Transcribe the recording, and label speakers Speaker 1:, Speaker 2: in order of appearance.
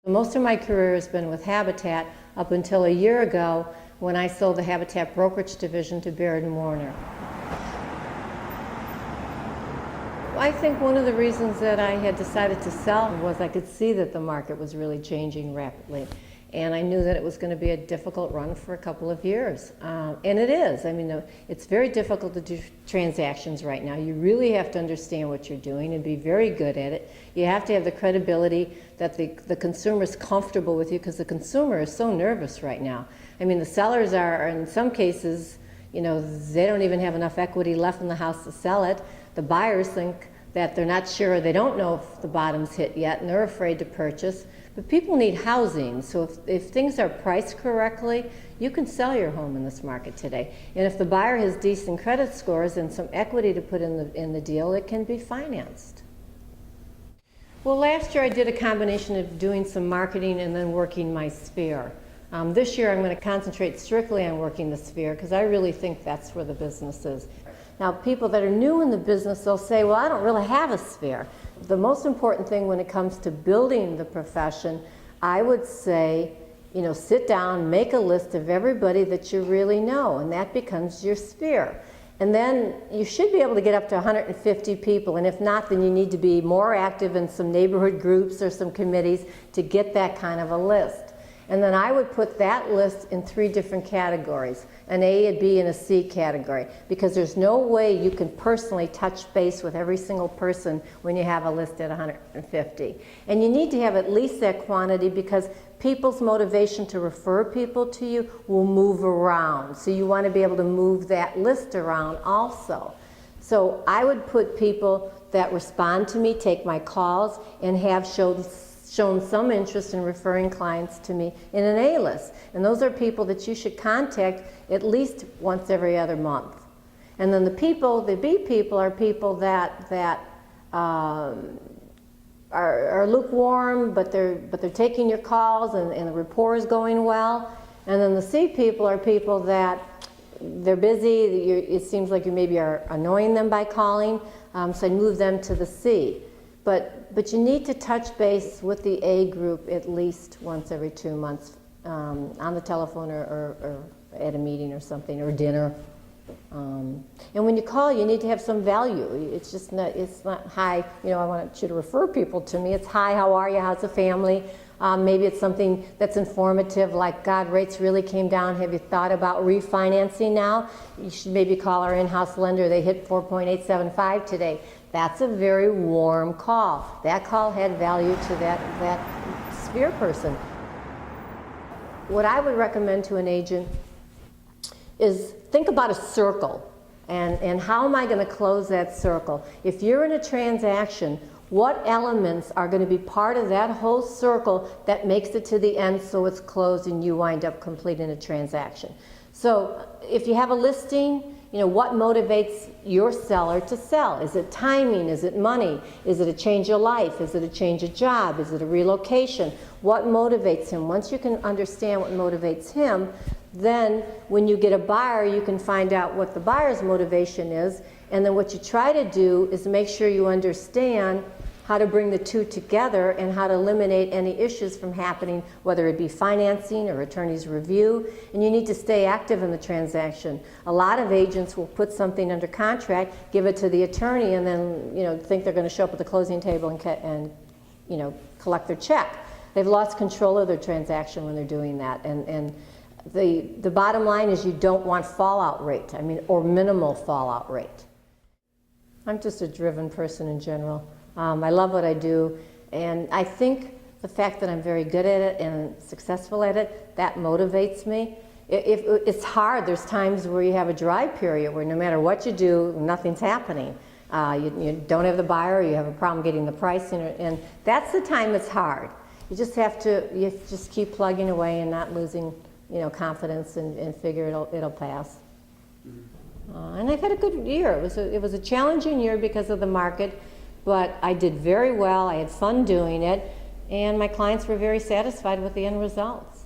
Speaker 1: Most of my career has been with Habitat up until a year ago when I sold the Habitat brokerage division to Baird and Warner. I think one of the reasons that I had decided to sell was I could see that the market was really changing rapidly. And I knew that it was going to be a difficult run for a couple of years. And it is. I mean, it's very difficult to do transactions right now. You really have to understand what you're doing and be very good at it. You have to have the credibility that the consumer is comfortable with you, because the consumer is so nervous right now. I mean, the sellers are, in some cases, you know, they don't even have enough equity left in the house to sell it. The buyers think that they're not sure, they don't know if the bottom's hit yet, and they're afraid to purchase. But people need housing, so if things are priced correctly, you can sell your home in this market today. And if the buyer has decent credit scores and some equity to put in the deal, it can be financed. Well, last year I did a combination of doing some marketing and then working my sphere. This year I'm going to concentrate strictly on working the sphere, because I really think that's where the business is. Now, people that are new in the business, they'll say, well, I don't really have a sphere. The most important thing when it comes to building the profession, I would say, you know, sit down, make a list of everybody that you really know, and that becomes your sphere. And then you should be able to get up to 150 people, and if not, then you need to be more active in some neighborhood groups or some committees to get that kind of a list. And then I would put that list in 3 different categories, an A, a B, and a C category, because there's no way you can personally touch base with every single person when you have a list at 150. And you need to have at least that quantity, because people's motivation to refer people to you will move around. So you want to be able to move that list around also. So I would put people that respond to me, take my calls, and have shown some interest in referring clients to me in an A list. And those are people that you should contact at least once every other month. And then the B people are people that are lukewarm, but they're taking your calls and the rapport is going well. And then the C people are people that they're busy, it seems like you maybe are annoying them by calling, so I move them to the C. But you need to touch base with the A group at least once every 2 months, on the telephone or at a meeting or something, or dinner. And when you call, you need to have some value. It's not, hi, you know, I want you to refer people to me. It's, hi, how are you, how's the family? Maybe it's something that's informative, like, God, rates really came down. Have you thought about refinancing now? You should maybe call our in-house lender. They hit 4.875 today. That's a very warm call. That call had value to that sphere person. What I would recommend to an agent is think about a circle, and how am I going to close that circle? If you're in a transaction, what elements are going to be part of that whole circle that makes it to the end so it's closed and you wind up completing a transaction? So if you have a listing, you know, what motivates your seller to sell? Is it timing? Is it money? Is it a change of life? Is it a change of job? Is it a relocation? What motivates him? Once you can understand what motivates him, then when you get a buyer, you can find out what the buyer's motivation is, and then what you try to do is make sure you understand how to bring the two together and how to eliminate any issues from happening, whether it be financing or attorney's review. And you need to stay active in the transaction. A lot of agents will put something under contract, give it to the attorney, and then, you know, think they're going to show up at the closing table and you know, collect their check. They've lost control of their transaction when they're doing that. And the bottom line is you don't want fallout rate, or minimal fallout rate. I'm just a driven person in general. I love what I do, and I think the fact that I'm very good at it and successful at it, that motivates me. It's hard. There's times where you have a dry period where no matter what you do, nothing's happening. You don't have the buyer, you have a problem getting the pricing, and that's the time it's hard. You just have to keep plugging away and not losing, you know, confidence, and figure it'll pass. And I've had a good year. It was a challenging year because of the market, but I did very well. I had fun doing it, and my clients were very satisfied with the end results.